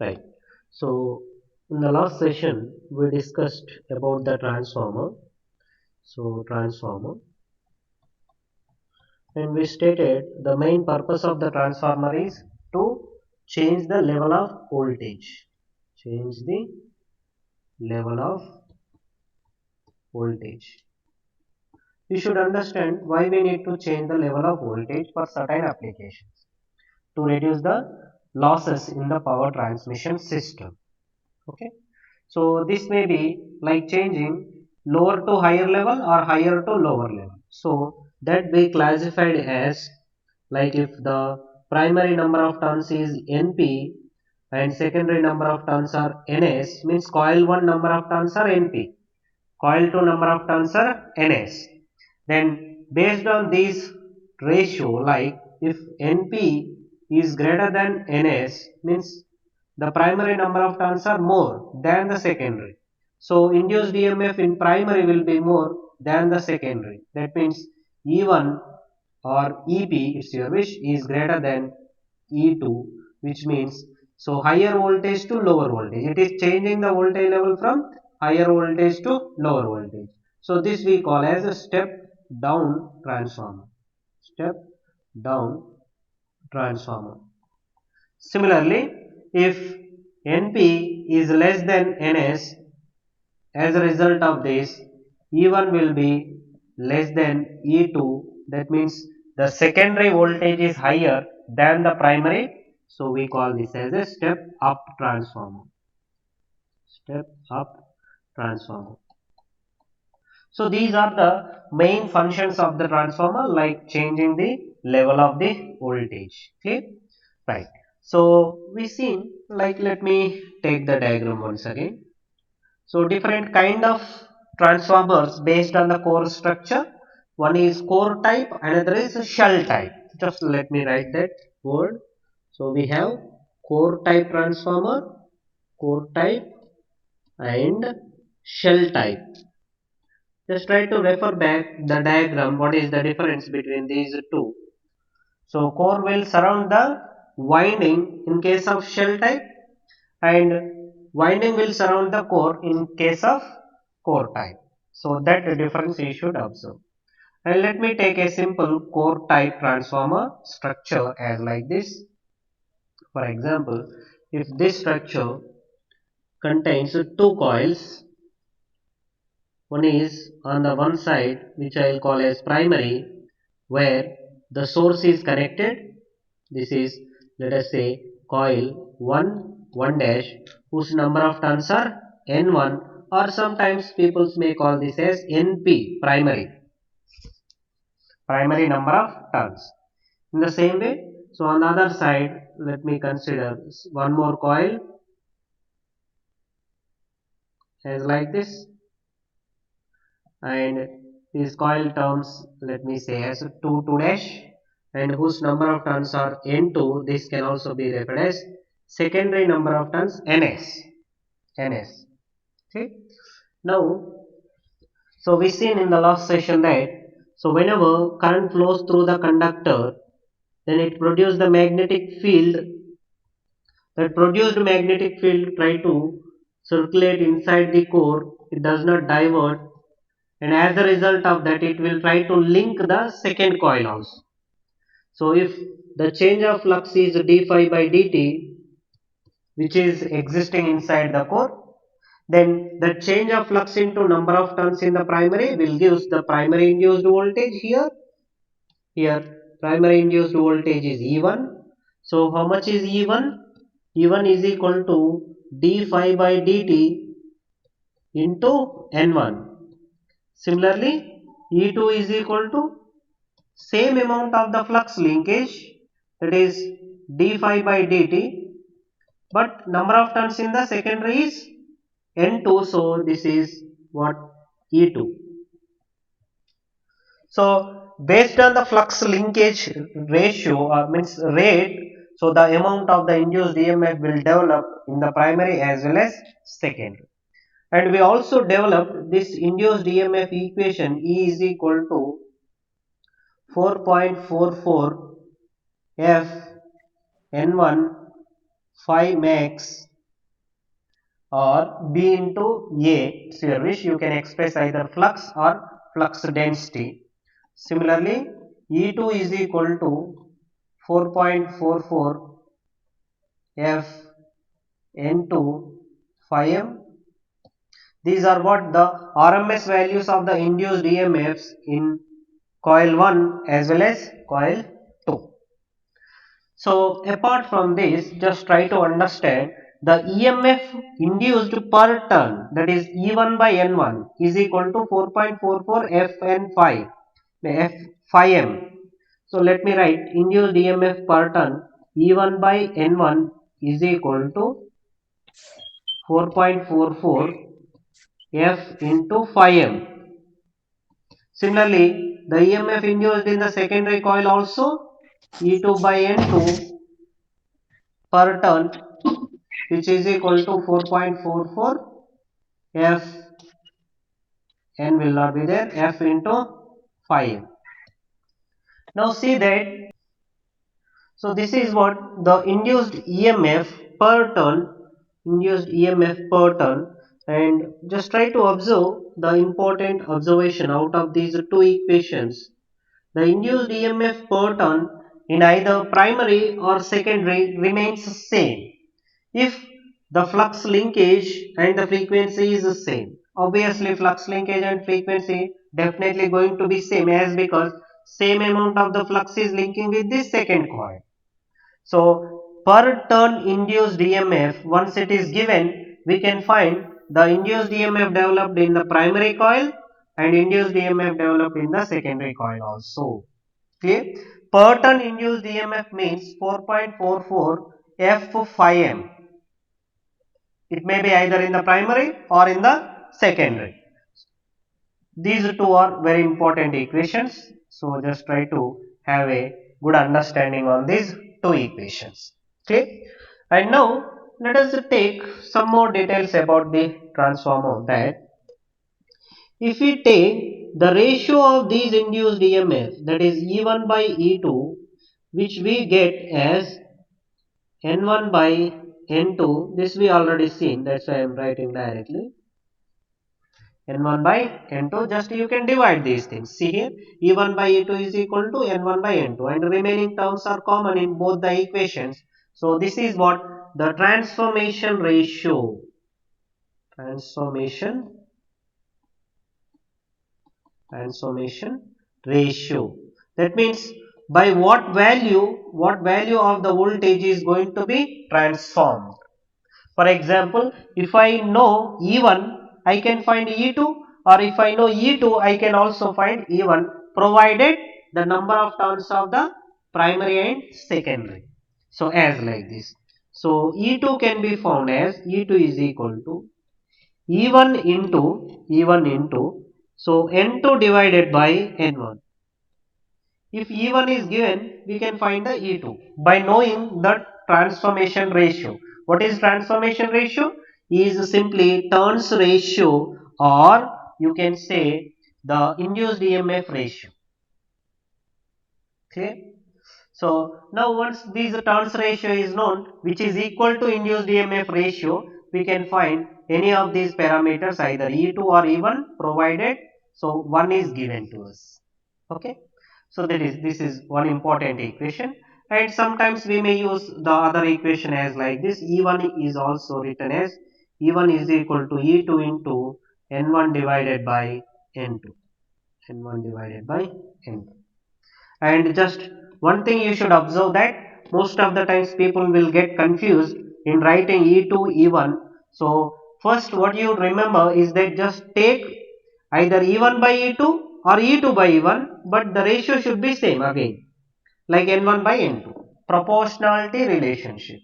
Right. So in the last session we discussed about the transformer. So transformer, and we stated the main purpose of the transformer is to change the level of voltage. Change the level of voltage. You should understand why we need to change the level of voltage for certain applications to reduce the losses in the power transmission system. Okay. So this may be like changing lower to higher level or higher to lower level. So that we classified as like if the primary number of turns is NP and secondary number of turns are NS, means coil 1 number of turns are NP, coil 2 number of turns are NS. Then based on this ratio, like if NP is greater than NS, means the primary number of turns are more than the secondary. So induced EMF in primary will be more than the secondary. That means E1 or EP, it's your wish, is greater than E2, which means so higher voltage to lower voltage. It is changing the voltage level from higher voltage to lower voltage. So this we call as a step down transformer. Step down transformer. Similarly, if NP is less than NS, as a result of this, E1 will be less than E2. That means the secondary voltage is higher than the primary. So we call this as a step up transformer. Step up transformer. So these are the main functions of the transformer, like changing the level of the voltage. Clear? Right. So we seen, like, let me take the diagram once again. So different kind of transformers based on the core structure. One is core type, another is shell type. Just let me write that word. So we have core type transformer, core type and shell type. Just try to refer back the diagram. What is the difference between these two? So core will surround the winding in case of shell type, and winding will surround the core in case of core type. So that difference you should observe. And let me take a simple core type transformer structure as like this. For example, if this structure contains two coils, one is on the one side which I will call as primary, where the source is connected. This is, let us say, coil 1 1 dash, whose number of turns are N1, or sometimes people may call this as NP, primary number of turns. In the same way, so on the other side, let me consider one more coil as like this, and these coil terms let me say as 2 2 dash, and whose number of turns are N2. This can also be referred as secondary number of turns NS. Okay. Now, so we seen in the last session that so whenever current flows through the conductor, then it produces the magnetic field. That produced magnetic field try to circulate inside the core. It does not divert, and as a result of that it will try to link the second coil also. So if the change of flux is d phi by dt, which is existing inside the core, then the change of flux into number of turns in the primary will give the primary induced voltage here. Primary induced voltage is E1. So how much is E1? E1 is equal to d phi by dt into N1. Similarly, E2 is equal to same amount of the flux linkage, that is d phi by dt, but number of turns in the secondary is N2, so this is what E2. So based on the flux linkage ratio or means rate, so the amount of the induced EMF will develop in the primary as well as secondary. And we also developed this induced EMF equation, E is equal to 4.44 F N1 5 max or B into A. It's your wish. You can express either flux or flux density. Similarly, E2 is equal to 4.44 F N2 5M. These are what the RMS values of the induced EMFs in coil 1 as well as coil 2. So apart from this, just try to understand the EMF induced per turn, that is E1 by N1 is equal to 4.44 Fn5 F5M. So let me write induced EMF per turn E1 by N1 is equal to 4.44 F into 5M. Similarly, the EMF induced in the secondary coil also E2 by N2 per turn, which is equal to 4.44 F N will not be there, F into 5. Now see that, so this is what the induced EMF per turn, and just try to observe the important observation out of these two equations. The induced EMF per turn in either primary or secondary remains same if the flux linkage and the frequency is the same. Obviously flux linkage and frequency definitely going to be same, as because same amount of the flux is linking with this second coil. So per turn induced EMF, once it is given, we can find the induced EMF developed in the primary coil and induced EMF developed in the secondary coil also. Clear? Per turn induced EMF means 4.44 F5M. It may be either in the primary or in the secondary. These two are very important equations. So just try to have a good understanding on these two equations. Okay. And now let us take some more details about the transformer, that if we take the ratio of these induced EMF, that is E1 by E2, which we get as N1 by N2, this we already seen, that's why I am writing directly. N1 by N2, just you can divide these things. See here, E1 by E2 is equal to N1 by N2, and the remaining terms are common in both the equations. So this is what the transformation ratio. Transformation ratio. That means by what value of the voltage is going to be transformed. For example, if I know E1, I can find E2, or if I know E2, I can also find E1, provided the number of turns of the primary and secondary. So as like this. So E2 can be found as E2 is equal to E1 into so N2 divided by N1. If E1 is given, we can find the E2 by knowing the transformation ratio. What is transformation ratio? Is simply turns ratio, or you can say the induced EMF ratio. Okay. So now once this turns ratio is known, which is equal to induced EMF ratio, we can find any of these parameters, either E2 or E1, provided so 1 is given to us. Okay. So that is, this is one important equation, and sometimes we may use the other equation as like this. E1 is also written as E1 is equal to E2 into N1 divided by N2. N1 divided by N2. And just one thing you should observe, that most of the times people will get confused in writing E2, E1. So first what you remember is that just take either E1 by E2 or E2 by E1, but the ratio should be same again, like N1 by N2. Proportionality relationship.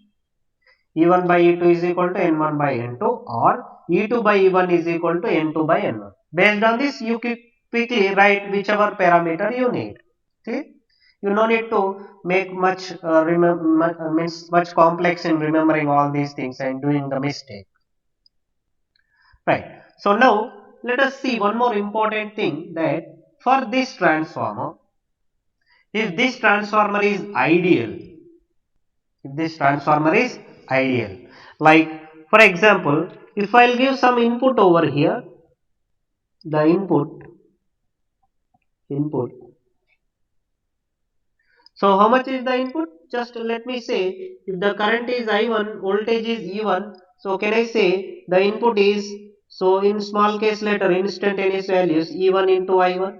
E1 by E2 is equal to N1 by N2, or E2 by E1 is equal to N2 by N1. Based on this, you quickly write whichever parameter you need. Okay? You no need to make much much complex in remembering all these things and doing the mistake. Right. So now let us see one more important thing, that for this transformer, if this transformer is ideal, like for example, if I'll give some input over here, the input. So how much is the input? Just let me say, if the current is I1, voltage is E1, so can I say the input is, so in small case letter, instantaneous values, E1 into I1.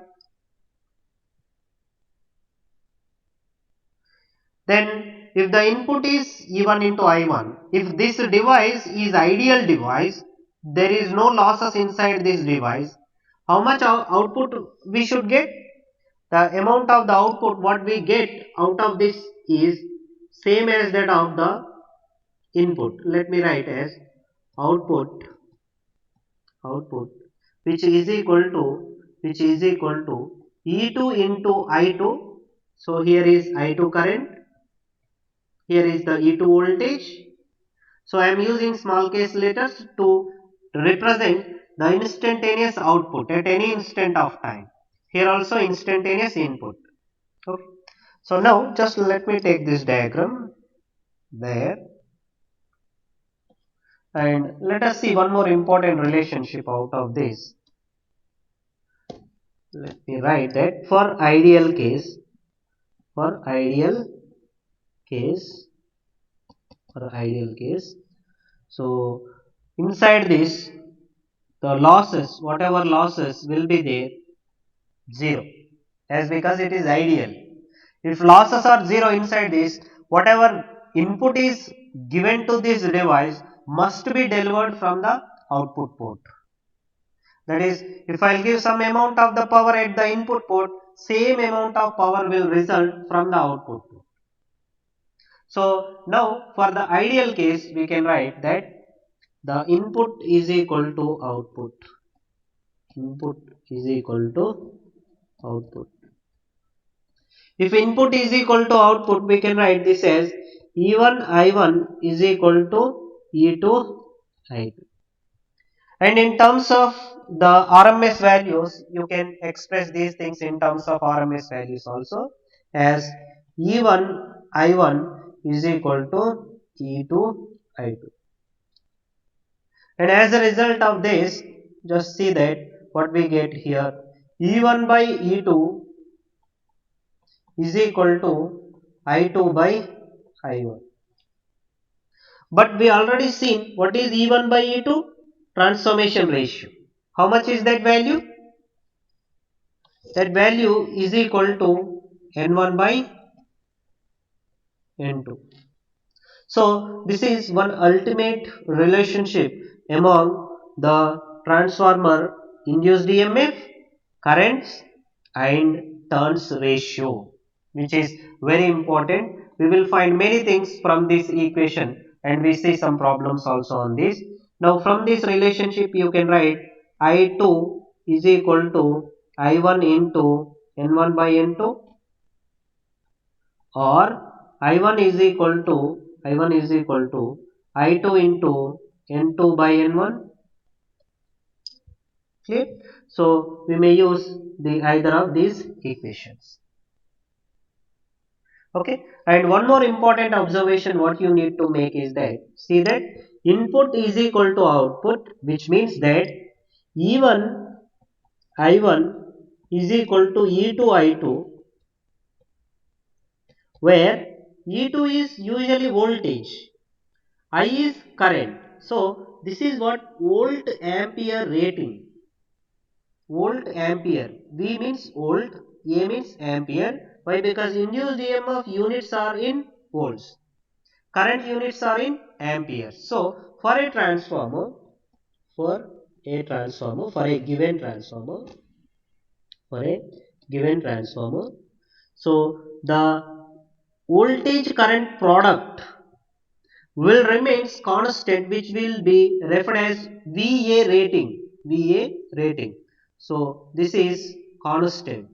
Then if the input is E1 into I1, if this device is ideal device, there is no losses inside this device, how much output we should get? The amount of the output what we get out of this is same as that of the input. Let me write as output which is equal to E2 into I2. So here is I2 current, here is the E2 voltage. So I am using small case letters to represent the instantaneous output at any instant of time. Here also instantaneous input. Okay. So now just let me take this diagram there, and let us see one more important relationship out of this. Let me write that for ideal case, for ideal case, so inside this the losses, whatever losses will be there, 0, as because it is ideal. If losses are 0 inside this, whatever input is given to this device must be delivered from the output port. That is, if I will give some amount of the power at the input port, same amount of power will result from the output port. So now for the ideal case, we can write that the input is equal to output. Input is equal to output. If input is equal to output, we can write this as E1 I1 is equal to E2 I2. And in terms of the RMS values, you can express these things in terms of RMS values also, as E1 I1 is equal to E2 I2. And as a result of this, just see that what we get here, E1 by E2 is equal to I2 by I1. But we already seen what is E1 by E2? Transformation ratio. How much is that value? That value is equal to N1 by N2. So this is one ultimate relationship among the transformer induced EMF, currents and turns ratio, which is very important. We will find many things from this equation and we see some problems also on this. Now from this relationship you can write I2 is equal to I1 into N1 by N2, or I1 is equal to I2 into N2 by N1. Clear? So we may use the either of these equations. Okay, and one more important observation what you need to make is that, see that input is equal to output, which means that E1 I1 is equal to E2 I2, where E2 is usually voltage, I is current. So this is what volt ampere rating. Volt ampere. V means volt, A means ampere. Why? Because induced EMF units are in volts. Current units are in amperes. So for a transformer, for a given transformer, so the voltage current product will remains constant, which will be referred as VA rating. So this is constant.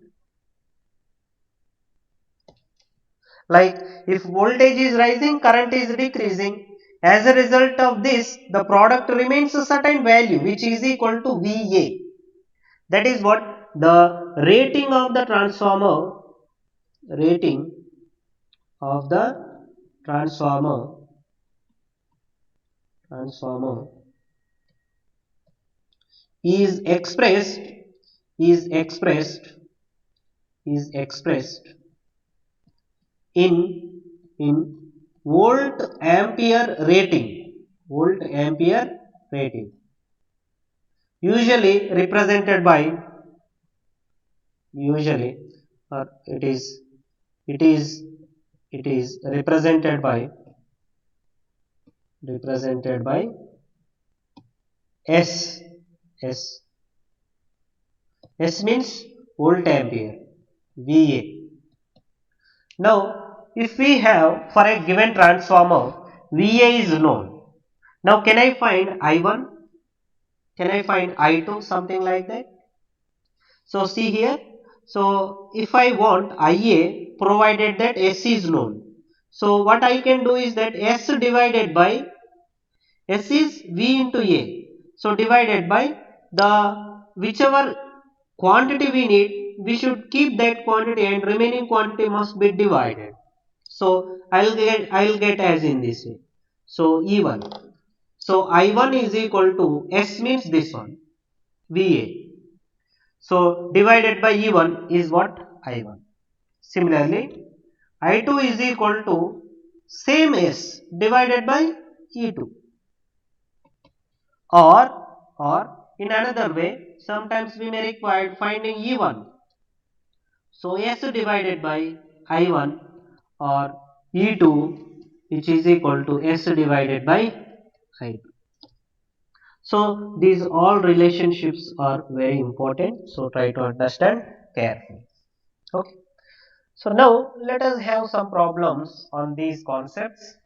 Like if voltage is rising, current is decreasing. As a result of this, the product remains a certain value which is equal to VA. That is what the rating of the transformer, rating of the transformer is expressed is expressed is expressed in in volt ampere rating, volt ampere rating, usually represented by, usually, or it is it is represented by S. S. S means volt ampere, VA. Now, if we have for a given transformer, VA is known. Now, can I find I1? Can I find I2? Something like that. So, see here. So, if I want IA, provided that S is known. So, what I can do is that S divided by S is V into A. So, divided by the whichever quantity we need, we should keep that quantity and remaining quantity must be divided. So, I'll get as in this way. So, E1. So, I1 is equal to S means this one, VA. So, divided by E1 is what? I1. Similarly, I2 is equal to same S divided by E2. Or in another way, sometimes we may require finding E1. So, S divided by I1 or E2, which is equal to S divided by I2. So, these all relationships are very important. So, try to understand carefully. Okay. So, now let us have some problems on these concepts.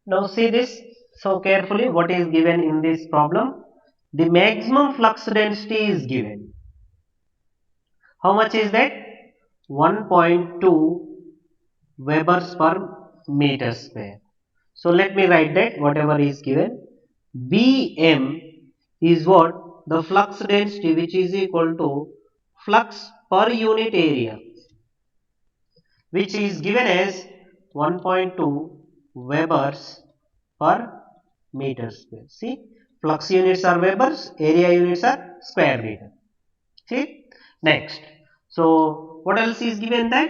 Now, see this. So, carefully what is given in this problem. The maximum flux density is given. How much is that? 1.2 Webers per meter square. So let me write that whatever is given. Bm is what? The flux density, which is equal to flux per unit area, which is given as 1.2 Webers per meter square. See, flux units are Webers, area units are square meter. See, next. So, what else is given that?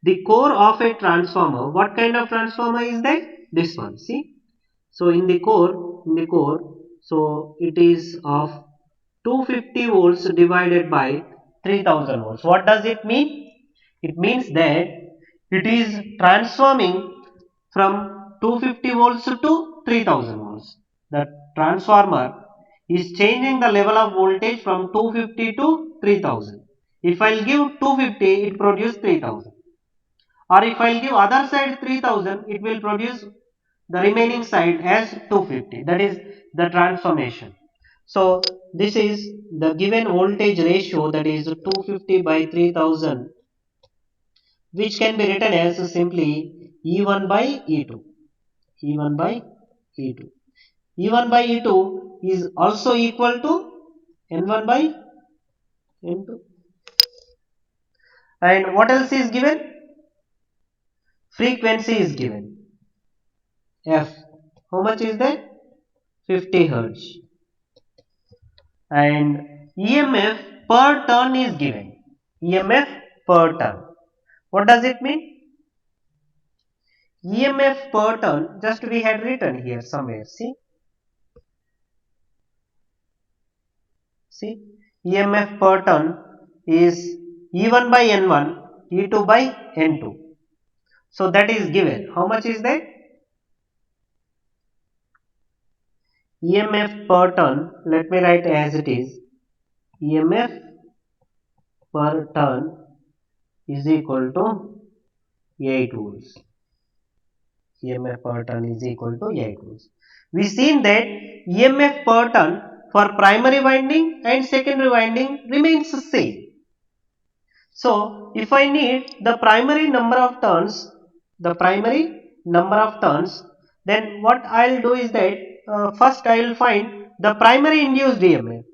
The core of a transformer. What kind of transformer is that? This one. See. So, in the core, so it is of 250 volts divided by 3000 volts. What does it mean? It means that it is transforming from 250 volts to 3000 volts. The transformer is changing the level of voltage from 250 to 3000. If I'll give 250, it produces 3000. Or if I'll give other side 3000, it will produce the remaining side as 250. That is the transformation. So this is the given voltage ratio, that is 250 by 3000, which can be written as simply E1 by E2. E1 by E2. E1 by E2 is also equal to N1 by N2. And what else is given? Frequency is given. F. How much is that? 50 Hertz. And EMF per turn is given. EMF per turn. What does it mean? EMF per turn, just we had written here somewhere. See, EMF per turn is E1 by N1, E2 by N2. So that is given. How much is that? EMF per turn, let me write as it is. EMF per turn is equal to 8 volts. EMF per turn is equal to 8 volts. We seen that EMF per turn for primary winding and secondary winding remains the same. So, if I need the primary number of turns, then what I will do is that first I will find the primary induced EMF,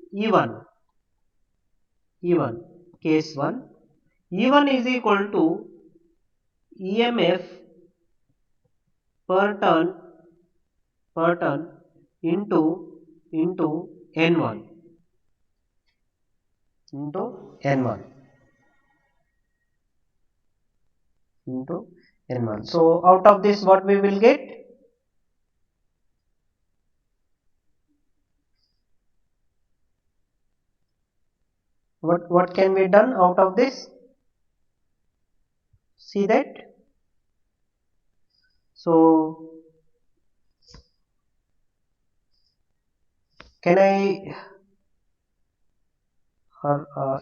E1, case 1. E1 is equal to EMF per turn per turn into N1 into N1 into N1. So out of this what we will get? What can be done out of this? See that? So can I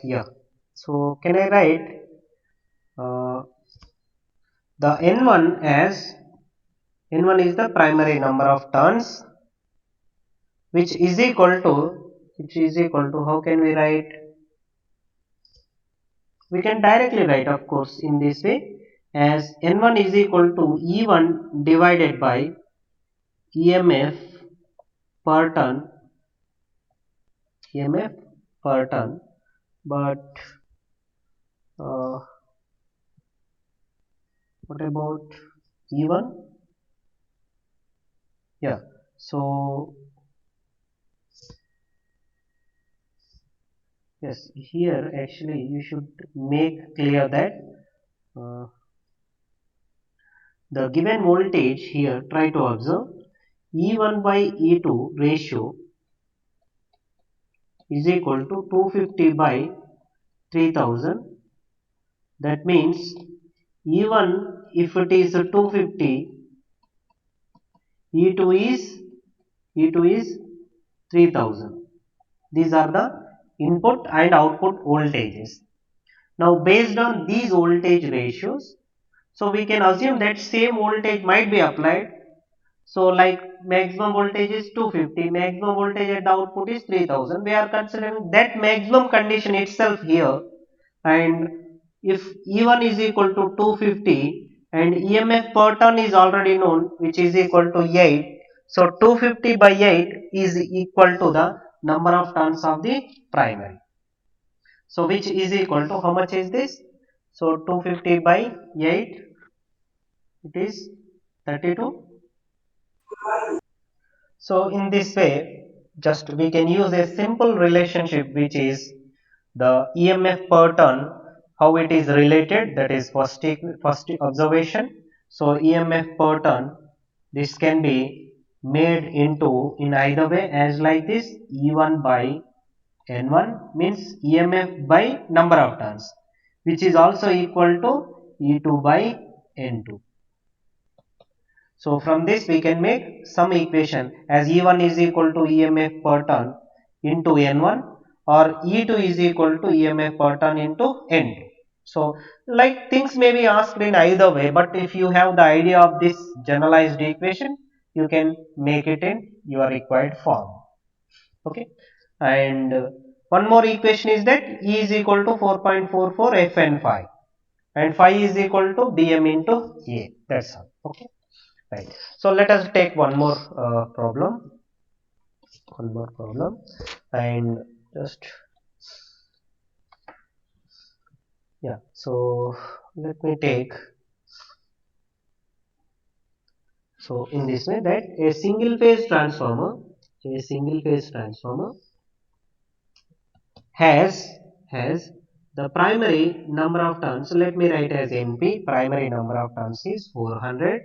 yeah, so can I write uh, the N1 as N1 is the primary number of turns which is equal to how can we write? We can directly write of course in this way as N1 is equal to E1 divided by EMF per turn EMF per turn, but uh, what about E1? Yeah, so yes, here actually you should make clear that uh, the given voltage here, try to observe E1 by E2 ratio is equal to 250 by 3000. That means E1 if it is 250, E2 is 3000. These are the input and output voltages. Now based on these voltage ratios, so we can assume that same voltage might be applied. So like maximum voltage is 250, maximum voltage at the output is 3000. We are considering that maximum condition itself here, and if E1 is equal to 250 and EMF per turn is already known which is equal to 8. So 250 by 8 is equal to the number of turns of the primary. So which is equal to how much is this? So 250 by 8, it is 32. So in this way, just we can use a simple relationship which is the EMF per turn, how it is related, that is first observation. So EMF per turn, this can be made into in either way as like this E1 by N1 means EMF by number of turns, which is also equal to E2 by N2. So from this we can make some equation as E1 is equal to EMF per turn into N1 or E2 is equal to EMF per turn into N2. So like things may be asked in either way, but if you have the idea of this generalized equation, you can make it in your required form. Okay. And one more equation is that E is equal to 4.44 Fn phi and phi is equal to dm into A. That's all. Okay. Right. So let us take one more problem. One more problem, and just yeah. So let me take. So in this way, that a single phase transformer, has the primary number of turns. So let me write as NP. Primary number of turns is 400.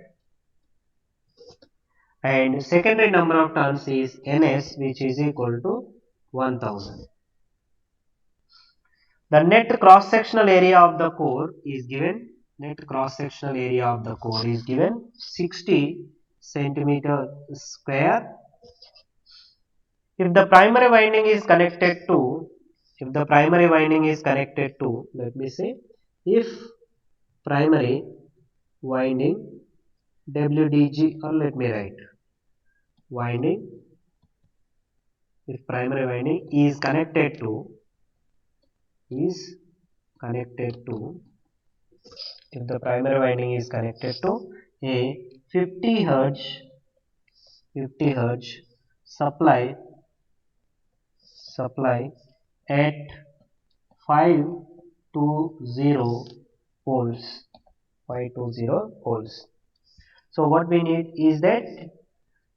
And secondary number of turns is ns, which is equal to 1000. The net cross sectional area of the core is given. Net cross sectional area of the core is given 60 centimeter square. If the primary winding is connected to, let me say, if primary winding WDG, or let me write winding, if primary winding is connected to, if the primary winding is connected to a 50 hertz supply at 520 volts, 520 volts. So what we need is that,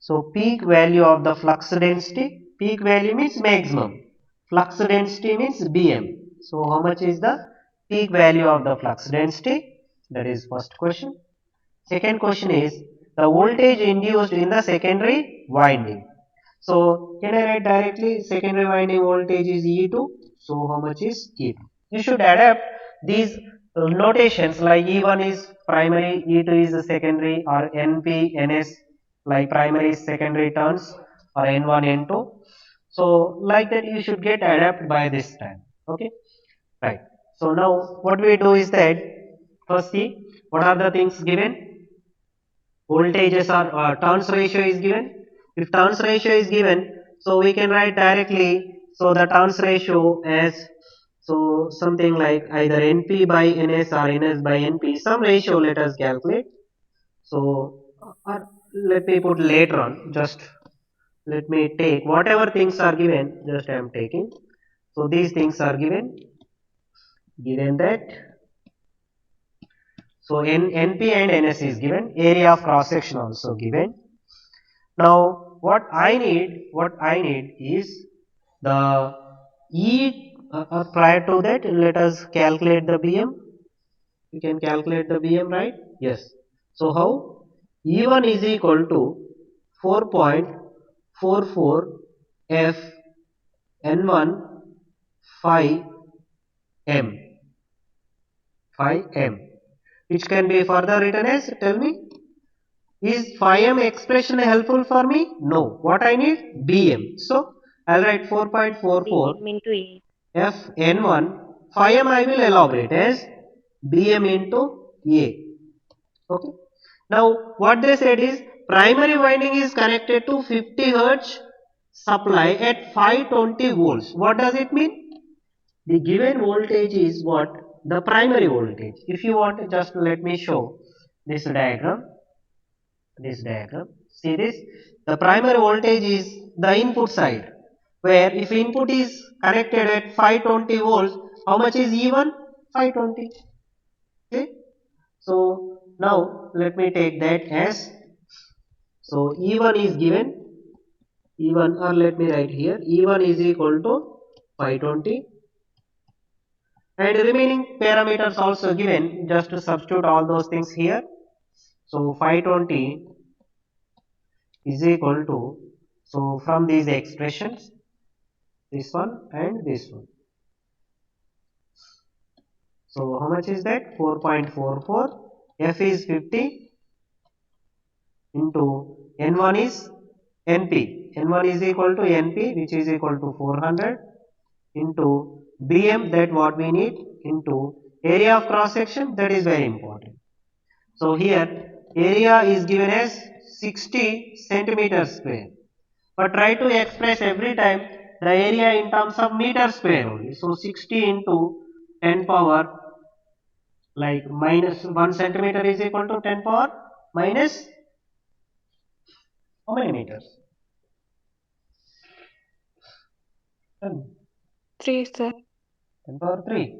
So peak value of the flux density, peak value means maximum, flux density means Bm. So how much is the peak value of the flux density? That is first question. Second question is the voltage induced in the secondary winding. So can I write directly secondary winding voltage is E2. So how much is E2? You should adapt these notations like E1 is primary, E2 is the secondary, or NP, NS like primary secondary turns, or N1, N2. So like that you should get adapt by this time. Okay, right. So now what we do is that first see what are the things given. Voltages are turns ratio is given. If turns ratio is given, so we can write directly. So the turns ratio as so something like either NP by NS or NS by NP. Some ratio let us calculate. So or let me put later on. Just let me take whatever things are given. Just I am taking. So these things are given. Given that. So NP and NS is given. Area of cross section also given. Now, what I need is the E. Prior to that, let us calculate the BM. We can calculate the BM, right? Yes. So how? E1 is equal to 4.44 F N1 5 M 5 M, which can be further written as, tell me. Is phi m expression helpful for me? No. What I need? Bm. So I'll write 4.44 BM into A. Fn1. Phi m I will elaborate as Bm into A. Okay. Now what they said is primary winding is connected to 50 Hertz supply at 520 volts. What does it mean? The given voltage is what? The primary voltage. If you want, just let me show this diagram. See this, the primary voltage is the input side, where if input is connected at 520 volts, how much is E1? 520. Okay, so now let me take that as, so E1 is given, E1, or let me write here, E1 is equal to 520, and remaining parameters also given, just to substitute all those things here. So 520 is equal to, so from these expressions, this one and this one. So how much is that? 4.44. F is 50 into N1 is NP. N1 is equal to NP, which is equal to 400 into BM, that what we need, into area of cross section, that is very important. So here area is given as 60 centimeters square. But try to express every time the area in terms of meter square only. So 60 into 10 power, like minus 1 centimeter is equal to 10 power minus how many meters? 10, 3, sir. 10 power 3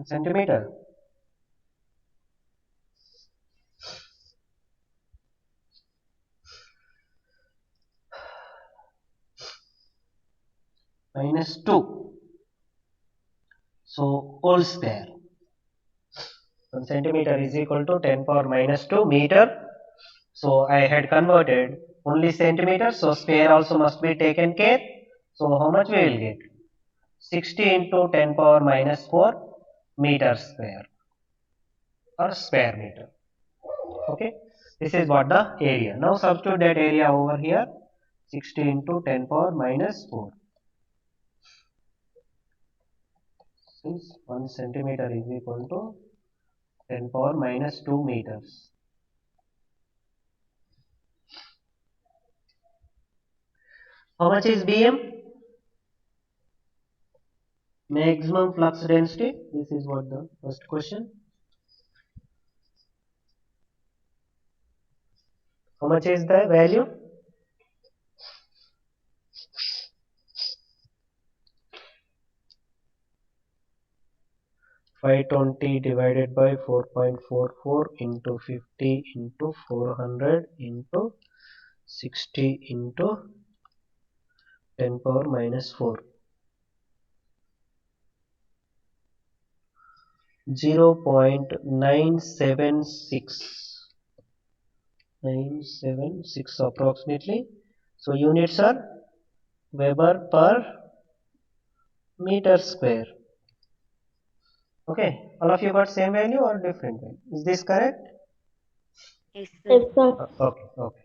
centimeter. Minus 2. So whole square. 1 centimeter is equal to 10 power minus 2 meter. So I had converted only centimeter. So square also must be taken care. So how much we will get? 60 into 10 power minus 4 meter square, or square meter. Okay, this is what the area. Now substitute that area over here. 60 into 10 power minus 4. Since 1 centimeter is equal to 10 power minus 2 meters. How much is Bm? Maximum flux density. This is what the first question. How much is the value? Five 20 divided by 4.44 into 50 into 400 into 60 into 10 power minus 4. 0.976 approximately. So units are Weber per meter square. Okay, all of you got same value or different value? Is this correct? Yes, Yes, sir. sir. Okay.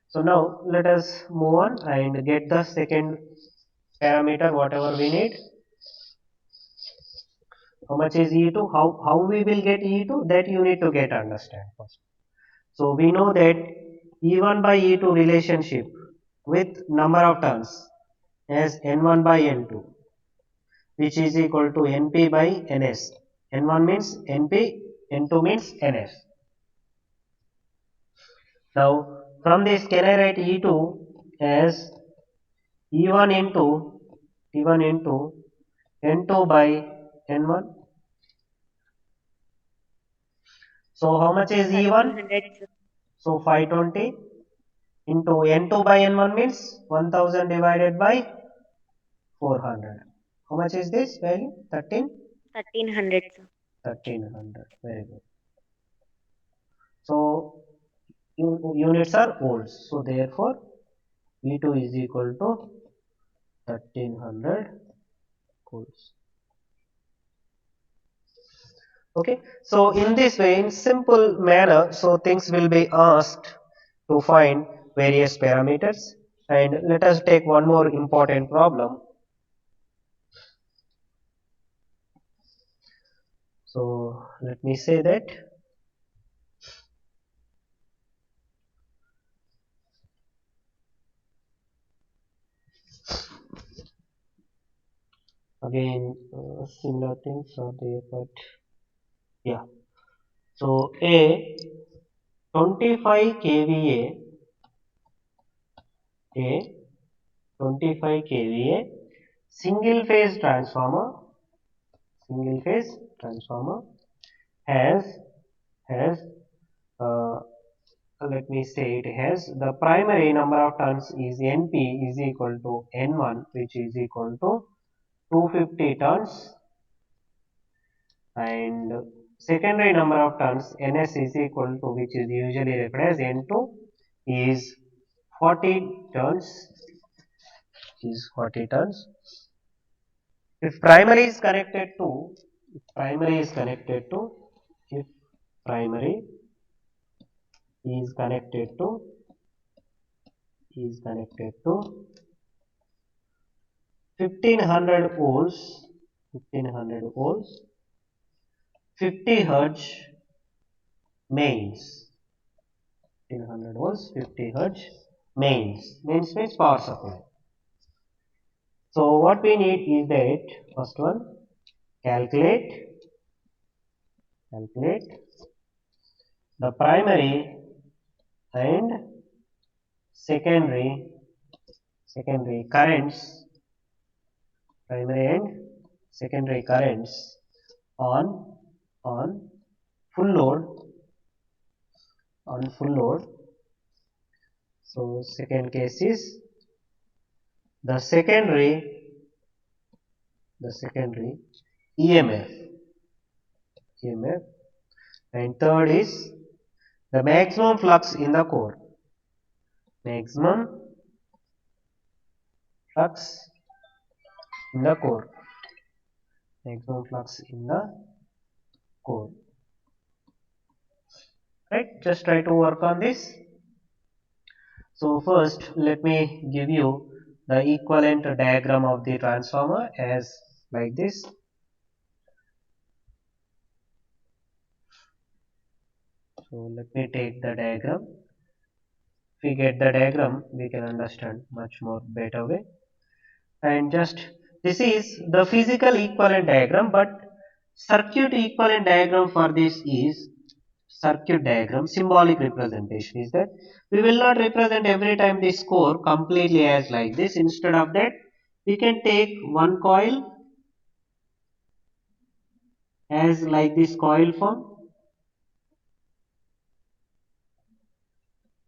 So now let us move on and get the second parameter whatever we need. How much is E2? How we will get E2? That you need to get understand first. So we know that E1 by E2 relationship with number of turns as N1 by N2, which is equal to Np by Ns. N1 means Np, N2 means Ns. Now from this can I write E2 as E1 into N2 by N1. So how much is E1? 1300, sir. So 520 into N2 by N1 means 1000 divided by 400. How much is this value? 1300, sir. 1300. Very good. So units are volts. So therefore E2 is equal to 1300 volts. Okay. So in this way, in simple manner, so things will be asked to find various parameters. And let us take one more important problem. So let me say that again similar things are there, but yeah. So a 25 kVA, a 25 kVA single phase transformer has has uh, let me say it has the primary number of turns is Np is equal to N1, which is equal to 250 turns, and secondary number of turns Ns is equal to, which is usually referred as N2, is 40 turns, if primary is connected to if primary is connected to if primary is connected to 1500 volts 1500 volts 50 hertz mains 1500 volts 50 hertz mains means power supply. So what we need is that first one, calculate the primary and secondary currents, primary and secondary currents on on full load on full load. So second case is the secondary EMF, and third is the maximum flux in the core, maximum flux in the core, maximum flux in the core. Right? Just try to work on this. So first, let me give you the equivalent diagram of the transformer as like this. So let me take the diagram. If we get the diagram, we can understand much more better way. And just this is the physical equivalent diagram, but circuit equivalent diagram for this is circuit diagram. Symbolic representation is that we will not represent every time this core completely as like this. Instead of that, we can take one coil as like this coil form.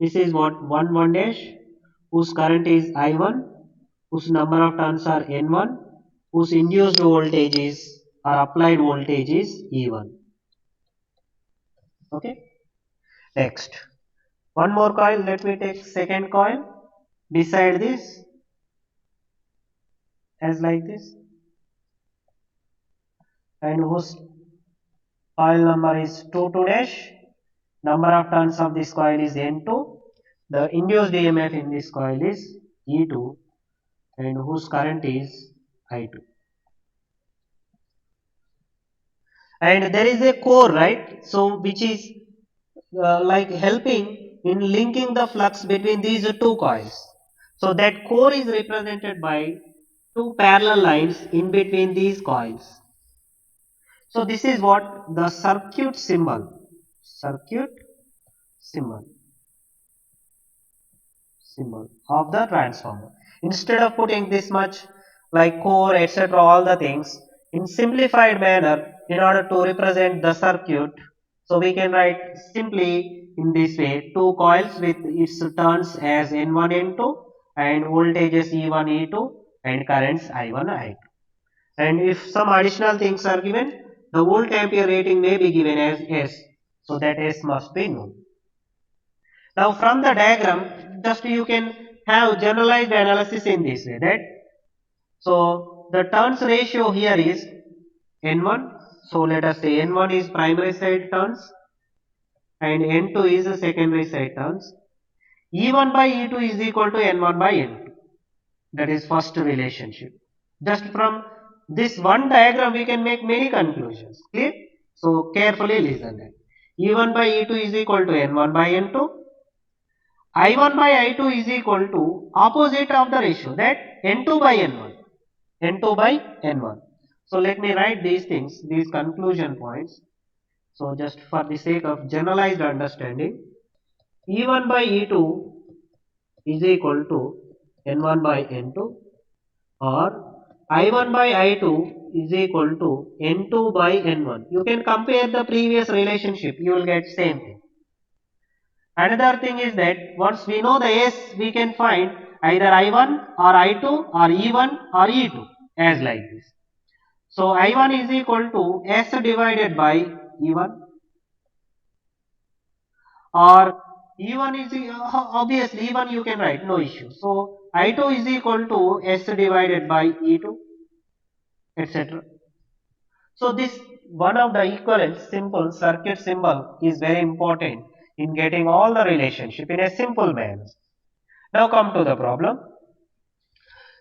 This is what one dash. whose current is I1, whose number of turns are N1, whose induced voltage is or applied voltage is E1. Okay. Next, one more coil. Let me take second coil beside this as like this, and whose coil number is 2 dash. Number of turns of this coil is N2. The induced EMF in this coil is E2, and whose current is I2. And there is a core, right? So which is like helping in linking the flux between these two coils. So that core is represented by two parallel lines in between these coils. So this is what the circuit symbol of the transformer. Instead of putting this much like core, etc., all the things in simplified manner in order to represent the circuit, so we can write simply in this way: two coils with its turns as N1, N2, and voltages E1, E2, and currents I1, I2. And if some additional things are given, the volt ampere rating may be given as S, so that S must be known. Now from the diagram, just you can have generalized analysis in this way, right? So the turns ratio here is N1. So let us say N1 is primary side turns and N2 is the secondary side turns. E1 by E2 is equal to N1 by N2. That is first relationship. Just from this one diagram we can make many conclusions. Clear? So carefully listen that. E1 by E2 is equal to N1 by N2. I1 by I2 is equal to opposite of the ratio, that N2 by N1. N2 by N1. So let me write these things, these conclusion points. So just for the sake of generalized understanding, E1 by E2 is equal to N1 by N2, or I1 by I2 is equal to N2 by N1. You can compare the previous relationship, you will get same thing. Another thing is that once we know the S, we can find either I1 or I2 or E1 or E2 as like this. So I1 is equal to S divided by E1, or E1 is obviously E1 you can write, no issue. So I2 is equal to S divided by E2, etc. So this one of the equivalent simple circuit symbol is very important in getting all the relationship in a simple manner. Now come to the problem.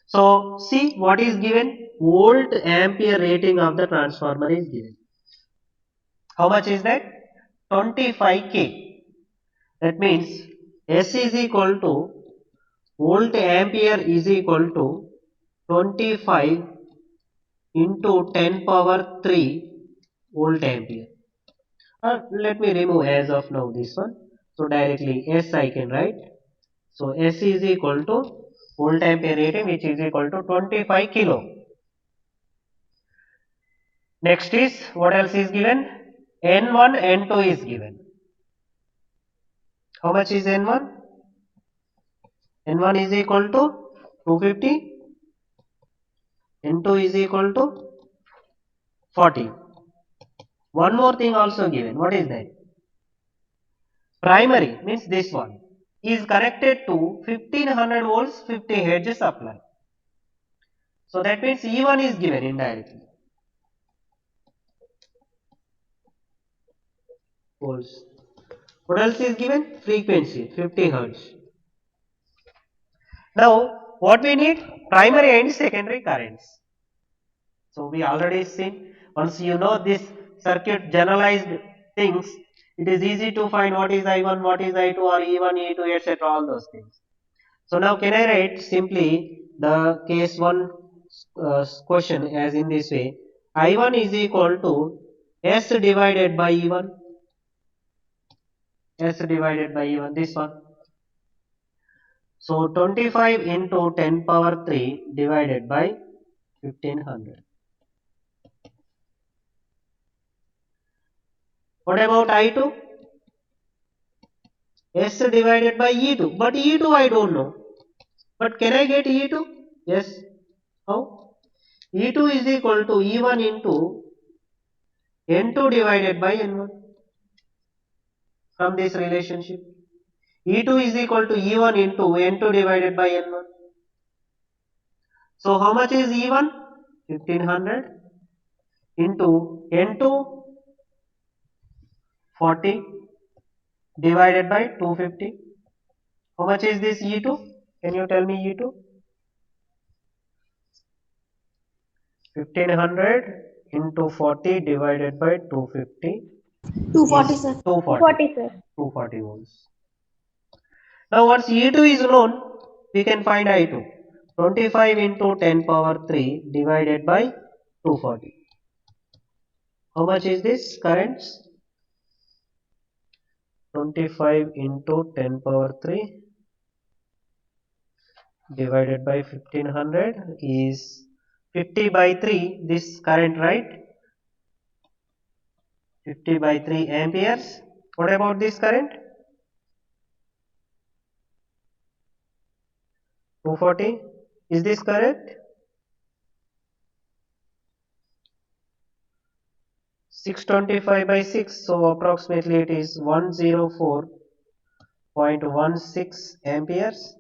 So see what is given, volt ampere rating of the transformer is given. How much is that? 25k. That means S is equal to volt ampere is equal to 25 into 10 power 3 volt ampere. Let me remove as of now this one. So directly S I can write. So S is equal to volt ampere rating, which is equal to 25 kilo. Next is what else is given? N1, N2 is given. How much is N1? N1 is equal to 250. N2 is equal to 40. One more thing also given. What is that? Primary means this one is connected to 1500 volts 50 hertz supply. So that means E1 is given indirectly. Volts. What else is given? Frequency 50 hertz. Now what we need? Primary and secondary currents. So we already seen, once you know this circuit generalized things, it is easy to find what is I1, what is I2, or E1, E2, etc. all those things. So now can I write simply the case 1 question as in this way: I1 is equal to S divided by E1, S divided by E1, this one. So 25 into 10 power 3 divided by 1500. What about I2? S divided by E2, but E2 I don't know. But can I get E2? Yes. How? E2 is equal to E1 into N2 divided by N1 from this relationship. E2 is equal to E1 into N2 divided by N1. So how much is E1? 1500 into N2 40 divided by 250. How much is this E2? Can you tell me E2? 1500 into 40 divided by 250 240, is sir. 240. 240, sir. 240 volts. Now once E2 is known, we can find I2. 25 into 10 power 3 divided by 240. How much is this currents? 25 into 10 power 3 divided by 1500 is 50 by 3, this current, right? 50 by 3 amperes. What about this current? 240. Is this correct? 625 by 6, so approximately it is 104.16 amperes.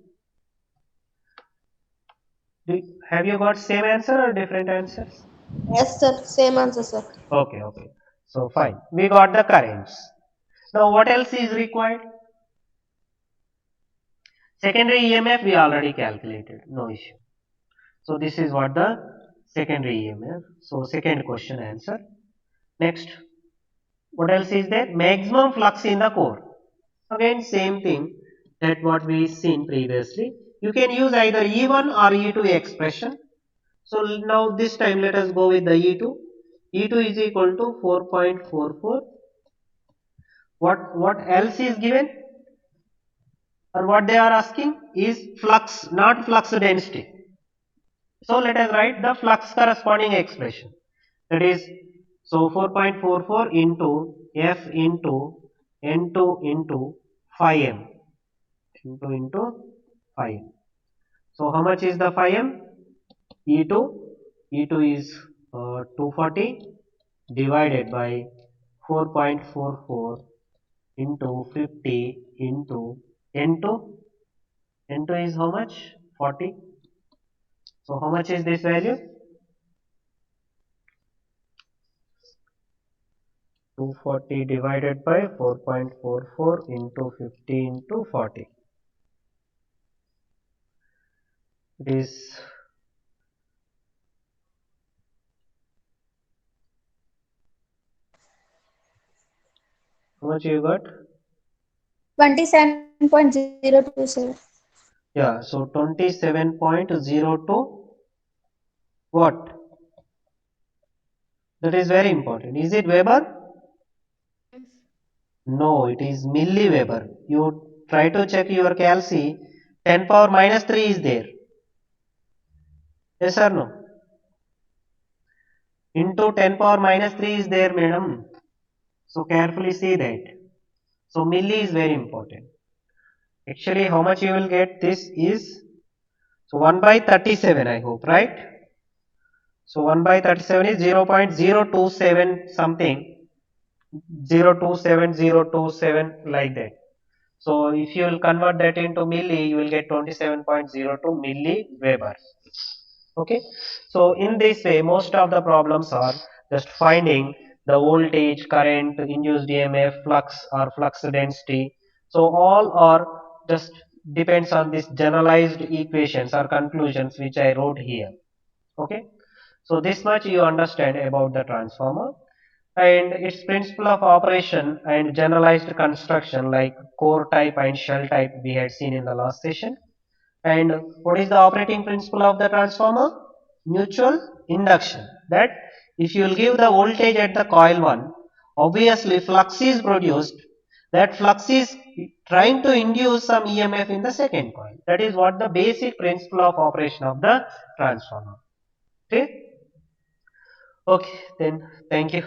Have you got same answer or different answers? Yes, sir. Same answer, sir. Okay, okay. So fine. We got the currents. Now what else is required? Secondary EMF we already calculated. No issue. So this is what the secondary EMF. So second question answer. Next. What else is there? Maximum flux in the core. Again same thing that what we seen previously. You can use either E1 or E2 expression. So now this time let us go with the E2. E2 is equal to 4.44. What else is given? Or what they are asking is flux, not flux density. So let us write the flux corresponding expression. That is, so 4.44 into F into N2 into phi m into phi m. So how much is the phi m? E2. E2 is 240 divided by 4.44 into 50 into N2. N2 is how much? 40. So how much is this value? 240 divided by 4.44 into 50 into 40. It is how much you got? 27.027, sir. Yeah, so 27.02 what? That is very important. Is it Weber? No, it is milliweber. You try to check your calc. 10 power minus 3 is there. Yes or no? Into 10 power minus 3 is there, madam. So carefully see that. So milli is very important. Actually, how much you will get this is, so 1 by 37, I hope, right? So 1 by 37 is 0.027 something, 0.27027 like that. So if you will convert that into milli, you will get 27.02 milli Weber. Okay. So in this way, most of the problems are just finding the voltage, current, induced EMF, flux or flux density. So all are just depends on this generalized equations or conclusions which I wrote here. Okay. So this much you understand about the transformer and its principle of operation and generalized construction like core type and shell type we had seen in the last session. And what is the operating principle of the transformer? Mutual induction. That if you will give the voltage at the coil 1, obviously flux is produced. That flux is trying to induce some EMF in the second coil. That is what the basic principle of operation of the transformer. Okay? Okay, then thank you.